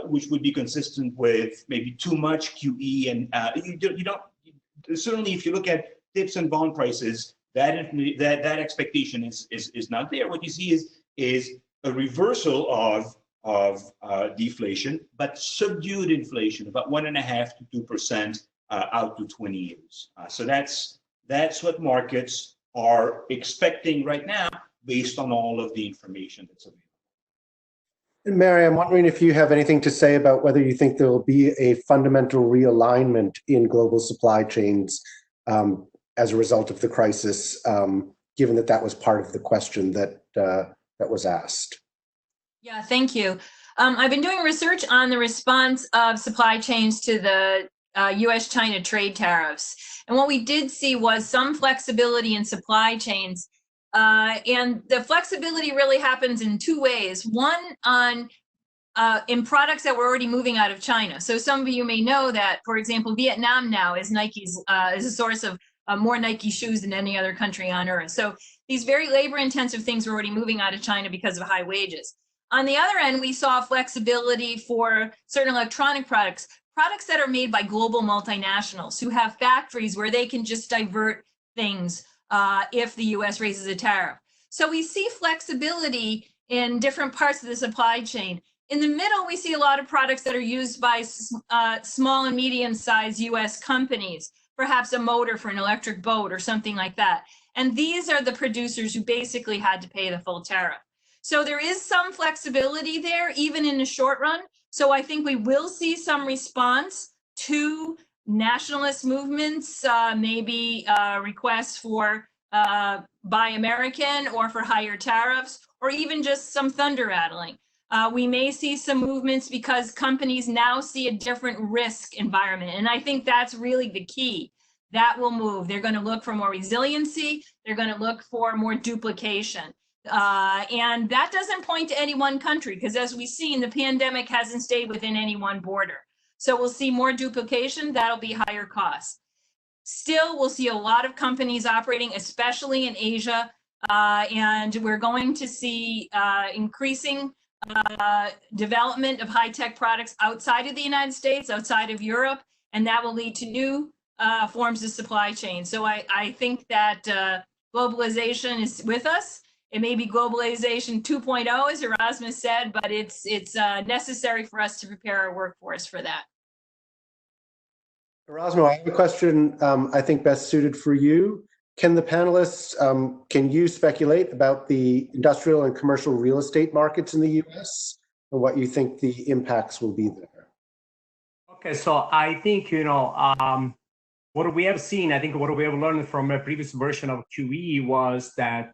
which would be consistent with maybe too much QE. And you don't, certainly if you look at TIPS and bond prices, that expectation is not there. What you see is a reversal of deflation, but subdued inflation, about 1.5 to 2% out to 20 years. So that's what markets are expecting right now, based on all of the information that's available. And Mary, I'm wondering if you have anything to say about whether you think there will be a fundamental realignment in global supply chains as a result of the crisis, given that was part of the question that was asked. Yeah, thank you. I've been doing research on the response of supply chains to the US-China trade tariffs. And what we did see was some flexibility in supply chains. And the flexibility really happens in two ways. One, in products that were already moving out of China. So some of you may know that, for example, Vietnam now is Nike's is a source of more Nike shoes than any other country on earth. So these very labor-intensive things were already moving out of China because of high wages. On the other end, we saw flexibility for certain electronic products that are made by global multinationals who have factories where they can just divert things if the US raises a tariff. So we see flexibility in different parts of the supply chain. In the middle, we see a lot of products that are used by small and medium-sized US companies, perhaps a motor for an electric boat or something like that. And these are the producers who basically had to pay the full tariff. So there is some flexibility there, even in the short run. So I think we will see some response to nationalist movements, maybe requests for Buy American or for higher tariffs, or even just some thunder rattling. We may see some movements because companies now see a different risk environment. And I think that's really the key. That will move. They're going to look for more resiliency. They're going to look for more duplication. And that doesn't point to any one country, because as we've seen, the pandemic hasn't stayed within any one border. So we'll see more duplication. That'll be higher costs. Still, we'll see a lot of companies operating, especially in Asia. And we're going to see increasing development of high-tech products outside of the United States, outside of Europe, and that will lead to new forms of supply chain. So I think that globalization is with us. It may be globalization 2.0, as Erasmus said, but it's necessary for us to prepare our workforce for that. Erasmus, I have a question I think best suited for you. Can the panelists, can you speculate about the industrial and commercial real estate markets in the US and what you think the impacts will be there? Okay, so I think, what we have seen, I think what we have learned from a previous version of QE was that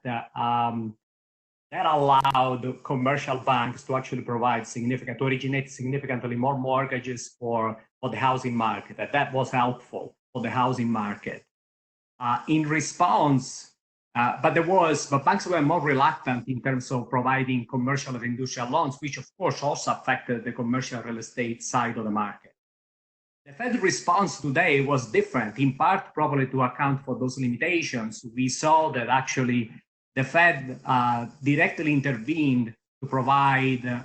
that allowed commercial banks to actually to originate significantly more mortgages for the housing market. That was helpful for the housing market. In response, but banks were more reluctant in terms of providing commercial and industrial loans, which of course also affected the commercial real estate side of the market. The Fed response today was different, in part probably to account for those limitations. We saw that actually the Fed directly intervened to provide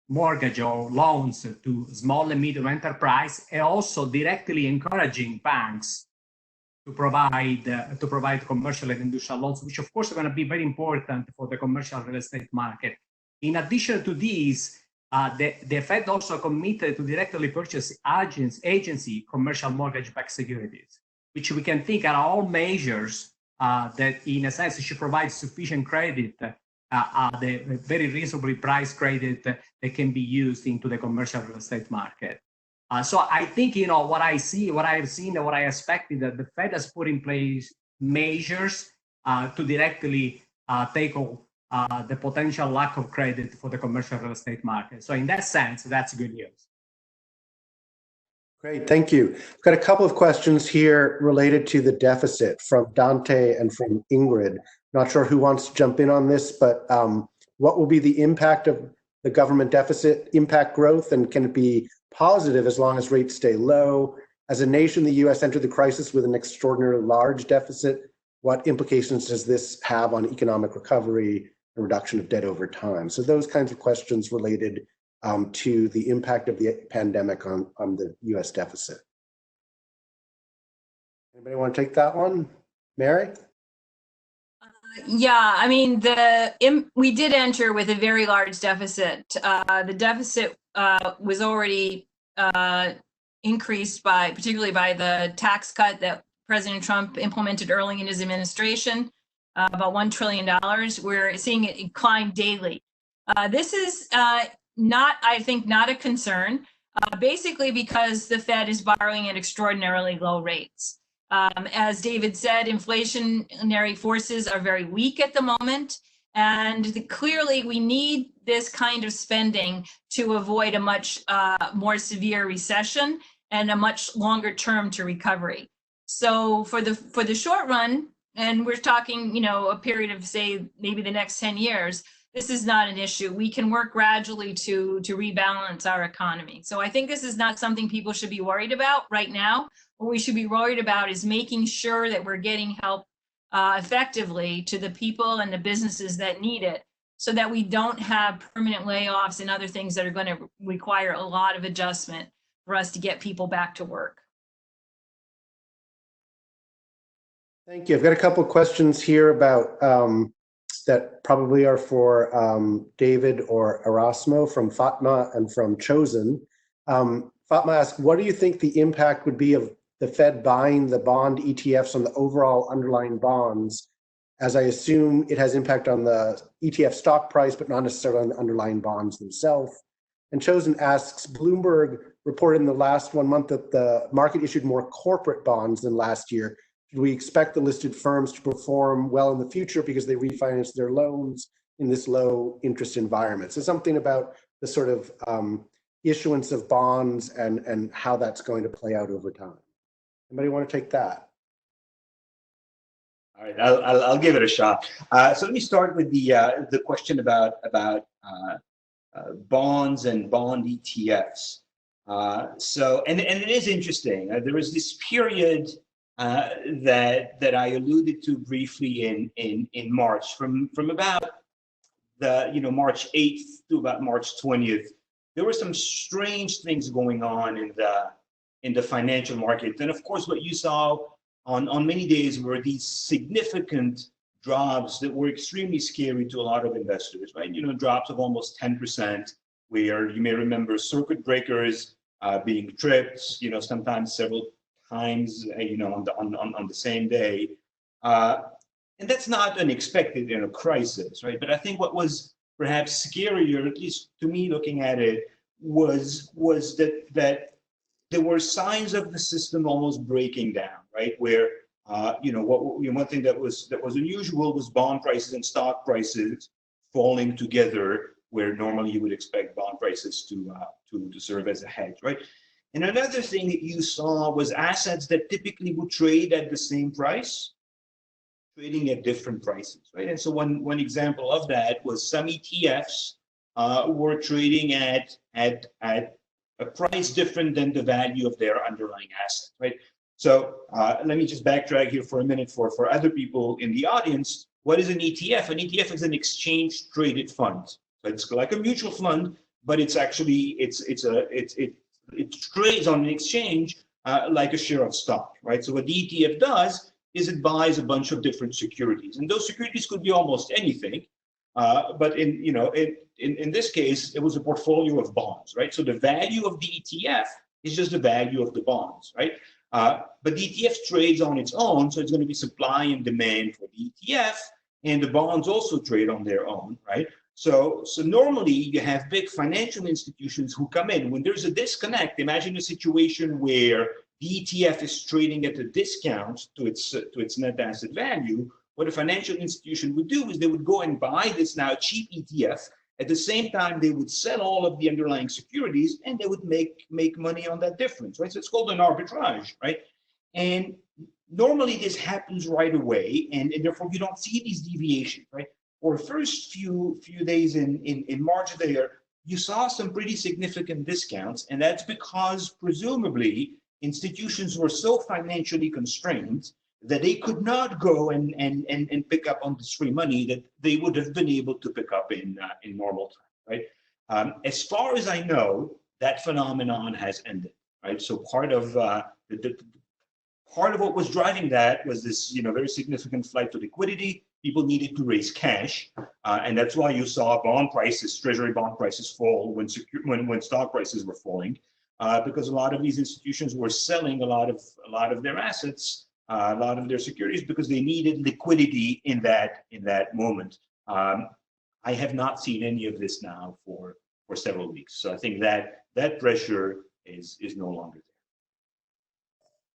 mortgage or loans to small and medium enterprise, and also directly encouraging banks to provide commercial and industrial loans, which of course are going to be very important for the commercial real estate market. In addition to these, the Fed also committed to directly purchase agency commercial mortgage-backed securities, which we can think are all measures that in a sense should provide sufficient credit, the very reasonably priced credit that can be used into the commercial real estate market. So I think, what I've seen and what I expected, that the Fed has put in place measures to directly tackle the potential lack of credit for the commercial real estate market. So in that sense, that's good news. Great, thank you. I've got a couple of questions here related to the deficit from Dante and from Ingrid. Not sure who wants to jump in on this, but what will be the impact of the government deficit impact growth, and can it be positive as long as rates stay low? As a nation, the US entered the crisis with an extraordinarily large deficit. What implications does this have on economic recovery and reduction of debt over time? So those kinds of questions related to the impact of the pandemic on the US deficit. Anybody want to take that one? Mary? Yeah, I mean, we did enter with a very large deficit. The deficit was already increased particularly by the tax cut that President Trump implemented early in his administration, about $1 trillion. We're seeing it climb daily. This is I think not a concern, basically because the Fed is borrowing at extraordinarily low rates. As David said, inflationary forces are very weak at the moment, and clearly we need this kind of spending to avoid a much more severe recession and a much longer term to recovery. So for the short run, and we're talking, a period of, say, maybe the next 10 years, this is not an issue. We can work gradually to rebalance our economy. So I think this is not something people should be worried about right now. What we should be worried about is making sure that we're getting help effectively to the people and the businesses that need it, so that we don't have permanent layoffs and other things that are going to require a lot of adjustment for us to get people back to work. Thank you. I've got a couple of questions here about that probably are for David or Erasmo, from Fatma and from Chosen. Fatma asks, what do you think the impact would be of the Fed buying the bond ETFs on the overall underlying bonds, as I assume it has impact on the ETF stock price, but not necessarily on the underlying bonds themselves? And Chosen asks, Bloomberg reported in the last 1 month that the market issued more corporate bonds than last year. Should we expect the listed firms to perform well in the future because they refinance their loans in this low interest environment? So something about the sort of issuance of bonds and how that's going to play out over time. Anybody want to take that? All right, I'll give it a shot. So let me start with the question about bonds and bond ETFs. And it is interesting. There was this period that I alluded to briefly in March, from about the March 8th to about March 20th. There were some strange things going on in the financial market, and of course, what you saw on many days were these significant drops that were extremely scary to a lot of investors, right? Drops of almost 10%, where you may remember circuit breakers being tripped, sometimes several times, on the same day. And that's not unexpected in a crisis, right? But I think what was perhaps scarier, at least to me looking at it, was that there were signs of the system almost breaking down, right? Where one thing that was unusual was bond prices and stock prices falling together, where normally you would expect bond prices to serve as a hedge, right? And another thing that you saw was assets that typically would trade at the same price, trading at different prices, right? And so one example of that was some ETFs were trading at a price different than the value of their underlying asset, right? So let me just backtrack here for a minute for other people in the audience. What is an ETF? An ETF is an exchange traded fund. So it's like a mutual fund, but it's actually it trades on an exchange like a share of stock, right? So what the ETF does is it buys a bunch of different securities, and those securities could be almost anything. But in this case, it was a portfolio of bonds, right? So the value of the ETF is just the value of the bonds, right? But the ETF trades on its own, so it's going to be supply and demand for the ETF, and the bonds also trade on their own, right? So normally you have big financial institutions who come in. When there's a disconnect, imagine a situation where the ETF is trading at a discount to its net asset value. What a financial institution would do is they would go and buy this now cheap ETF. At the same time, they would sell all of the underlying securities, and they would make money on that difference, right? So it's called an arbitrage, right? And normally this happens right away, and therefore you don't see these deviations, right? For the first few days in March there, you saw some pretty significant discounts, and that's because presumably institutions were so financially constrained that they could not go and pick up on this free money that they would have been able to pick up in normal time, right? As far as I know, that phenomenon has ended, right? So part of what was driving that was this, very significant flight to liquidity. People needed to raise cash, and that's why you saw bond prices, treasury bond prices, fall when stock prices were falling, because a lot of these institutions were selling a lot of their assets, a lot of their securities, because they needed liquidity in that moment. I have not seen any of this now for several weeks, so I think that pressure is no longer there.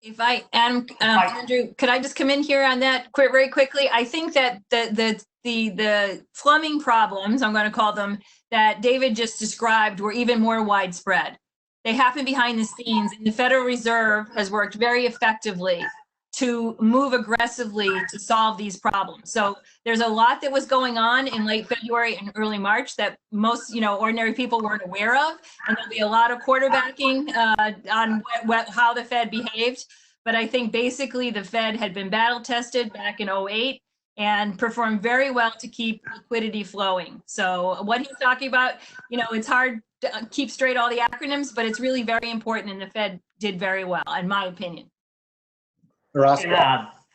If I am, Andrew, could I just come in here on that very quickly? I think that the plumbing problems, I'm going to call them, that David just described were even more widespread. They happen behind the scenes, and the Federal Reserve has worked very effectively to move aggressively to solve these problems. So there's a lot that was going on in late February and early March that most, ordinary people weren't aware of, and there'll be a lot of quarterbacking on how the Fed behaved. But I think basically the Fed had been battle tested back in 2008 and performed very well to keep liquidity flowing. So what he's talking about, it's hard to keep straight all the acronyms, but it's really very important, and the Fed did very well, in my opinion. If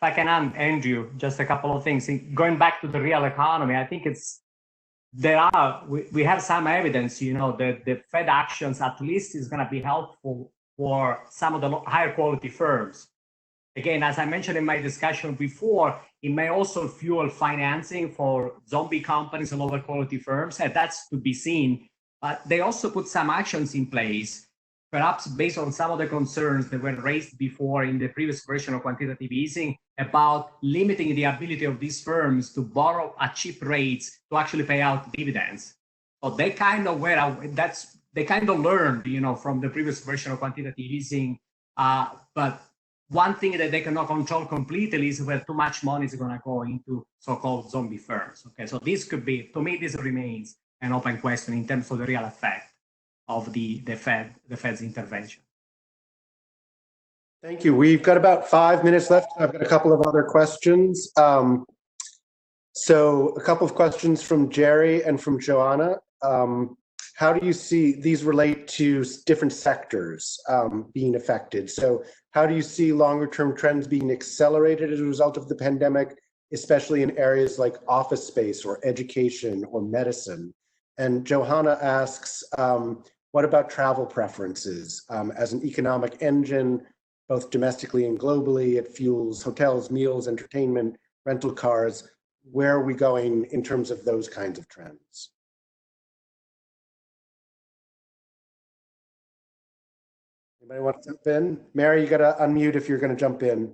I can add, Andrew, just a couple of things. Going back to the real economy, I think we have some evidence, that the Fed actions at least is going to be helpful for some of the higher quality firms. Again, as I mentioned in my discussion before, it may also fuel financing for zombie companies and lower quality firms, and that's to be seen. But they also put some actions in place, perhaps based on some of the concerns that were raised before in the previous version of quantitative easing about limiting the ability of these firms to borrow at cheap rates to actually pay out dividends. So they kind of learned, from the previous version of quantitative easing. But one thing that they cannot control completely is where too much money is going to go into so-called zombie firms. Okay, so this could be, to me, this remains an open question in terms of the real effect of the Fed's intervention. Thank you. We've got about 5 minutes left. I've got a couple of other questions. So a couple of questions from Jerry and from Joanna. How do you see these relate to different sectors being affected? So how do you see longer term trends being accelerated as a result of the pandemic, especially in areas like office space or education or medicine? And Johanna asks, what about travel preferences? As an economic engine, both domestically and globally, it fuels hotels, meals, entertainment, rental cars. Where are we going in terms of those kinds of trends? Anybody want to jump in? Mary, you got to unmute if you're going to jump in.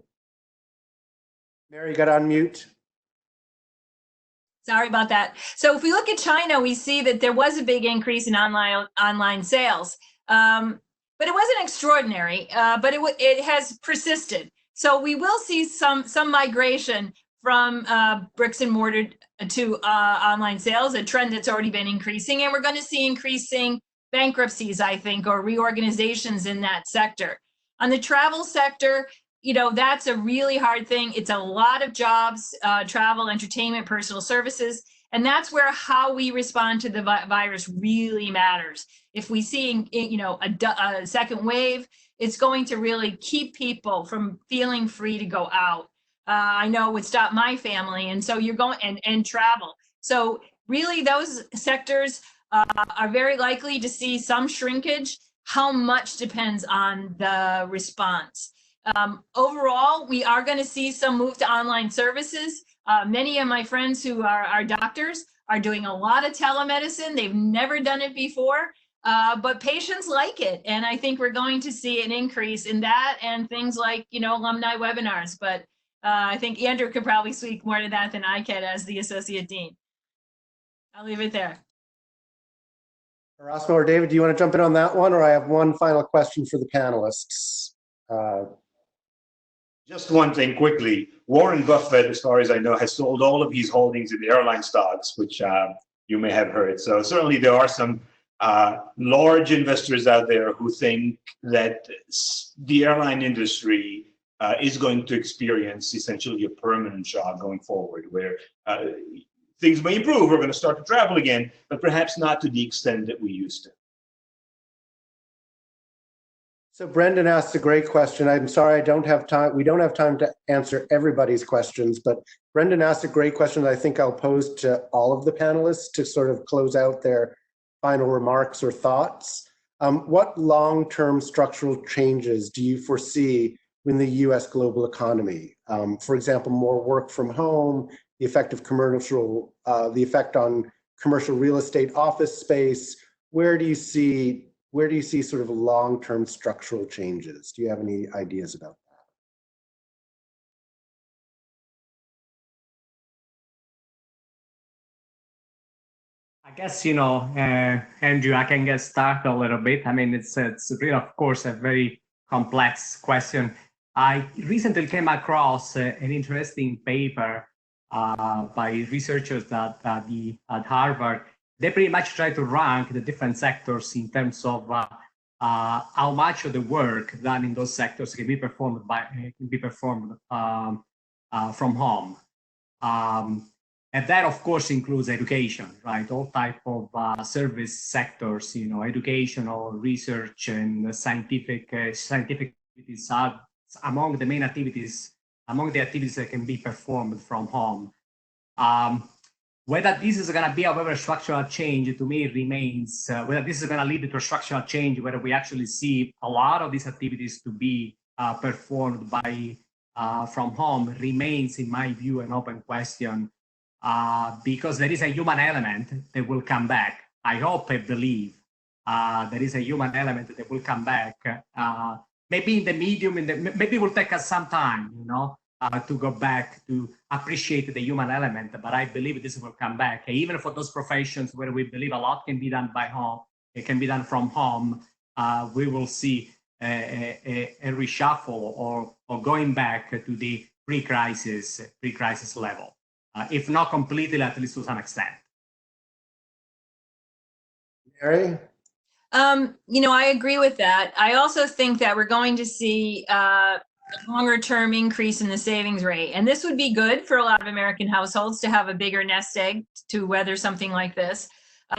Mary, you got to unmute. Sorry about that. So if we look at China, we see that there was a big increase in online sales, but it wasn't extraordinary. But it has persisted. So we will see some migration from bricks and mortar to online sales, a trend that's already been increasing, and we're going to see increasing bankruptcies, I think, or reorganizations in that sector. On the travel sector, you know, that's a really hard thing. It's a lot of jobs, travel, entertainment, personal services. And that's where how we respond to the virus really matters. If we see, you know, a second wave, it's going to really keep people from feeling free to go out. I know it would stop my family. And so you're going and travel. So really those sectors are very likely to see some shrinkage. How much depends on the response. Overall, we are going to see some move to online services. Many of my friends who are doctors are doing a lot of telemedicine. They've never done it before, but patients like it. And I think we're going to see an increase in that and things like, you know, alumni webinars. But I think Andrew could probably speak more to that than I can as the Associate Dean. I'll leave it there. Erasmo or David, do you want to jump in on that one? Or I have one final question for the panelists. Just one thing quickly. Warren Buffett, as far as I know, has sold all of his holdings in the airline stocks, which you may have heard. So certainly there are some large investors out there who think that the airline industry is going to experience essentially a permanent shock going forward, where things may improve. We're going to start to travel again, but perhaps not to the extent that we used to. So Brendan asked a great question. I'm sorry, I don't have time. We don't have time to answer everybody's questions, but Brendan asked a great question that I think I'll pose to all of the panelists to sort of close out their final remarks or thoughts. What long-term structural changes do you foresee in the US global economy? For example, more work from home, the effect of the effect on commercial real estate, office space. Where do you see sort of long-term structural changes? Do you have any ideas about that? I guess, you know, Andrew, I can get started a little bit. I mean, it's really, of course, a very complex question. I recently came across an interesting paper by researchers at Harvard. They pretty much try to rank the different sectors in terms of how much of the work done in those sectors can be performed from home. And that, of course, includes education, right? All type of service sectors, you know, educational, research, and scientific activities are among the main activities, among the activities that can be performed from home. Whether this is going to be, however, a structural change, to me remains, whether this is going to lead to a structural change, whether we actually see a lot of these activities to be performed by from home remains, in my view, an open question, because there is a human element that will come back. I hope, I believe, there is a human element that will come back. Maybe in the medium, maybe it will take us some time, you know, to go back to appreciate the human element, but I believe this will come back. Even for those professions where we believe a lot can be done by home, it can be done from home, we will see a reshuffle or going back to the pre-crisis level, if not completely, at least to some extent. Mary? You know, I agree with that. I also think that we're going to see a longer term increase in the savings rate. And this would be good for a lot of American households to have a bigger nest egg to weather something like this.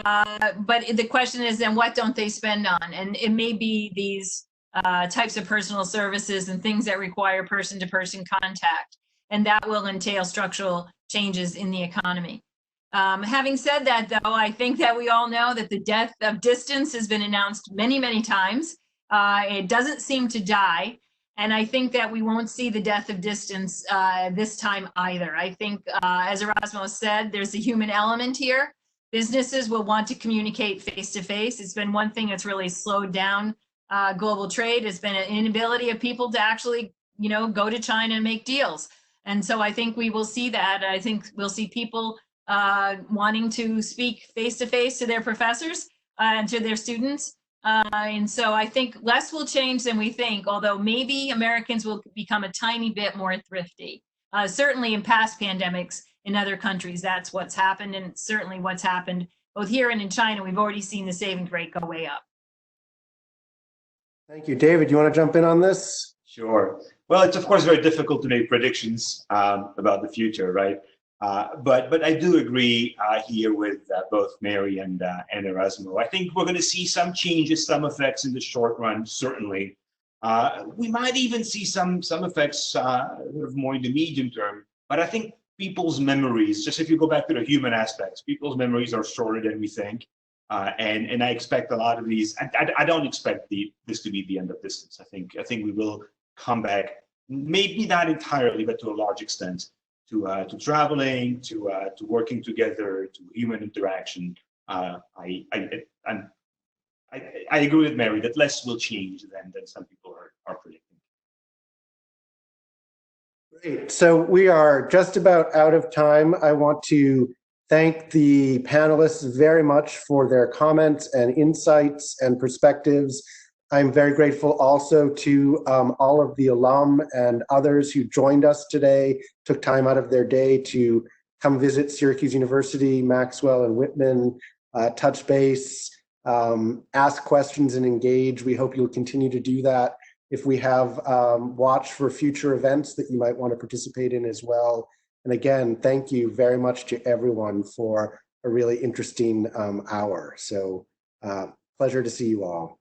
But the question is then what don't they spend on? And it may be these types of personal services and things that require person-to-person contact. And that will entail structural changes in the economy. Having said that, though, I think that we all know that the death of distance has been announced many, many times. It doesn't seem to die. And I think that we won't see the death of distance this time either. I think, as Erasmo said, there's a human element here. Businesses will want to communicate face-to-face. It's been one thing that's really slowed down global trade. It's been an inability of people to actually, you know, go to China and make deals. And so I think we will see that. I think we'll see people wanting to speak face-to-face to their professors and to their students. And so I think less will change than we think, although maybe Americans will become a tiny bit more thrifty. Certainly in past pandemics in other countries, that's what's happened, and certainly what's happened both here and in China. We've already seen the savings rate go way up. Thank you. David, you want to jump in on this? Sure. Well, it's of course very difficult to make predictions about the future, right? But I do agree here with both Mary and Erasmo. I think we're going to see some changes, some effects in the short run, certainly. We might even see some effects sort of more in the medium term. But I think people's memories, just if you go back to the human aspects, people's memories are shorter than we think. And I expect a lot of these. I don't expect this to be the end of distance. I think we will come back, maybe not entirely, but to a large extent, to traveling, to working together, to human interaction. I agree with Mary that less will change than some people are predicting. Great. So we are just about out of time. I want to thank the panelists very much for their comments and insights and perspectives. I'm very grateful also to all of the alum and others who joined us today, took time out of their day to come visit Syracuse University, Maxwell, and Whitman, touch base, ask questions, and engage. We hope you'll continue to do that. If we have watch for future events that you might want to participate in as well. And again, thank you very much to everyone for a really interesting hour. So pleasure to see you all.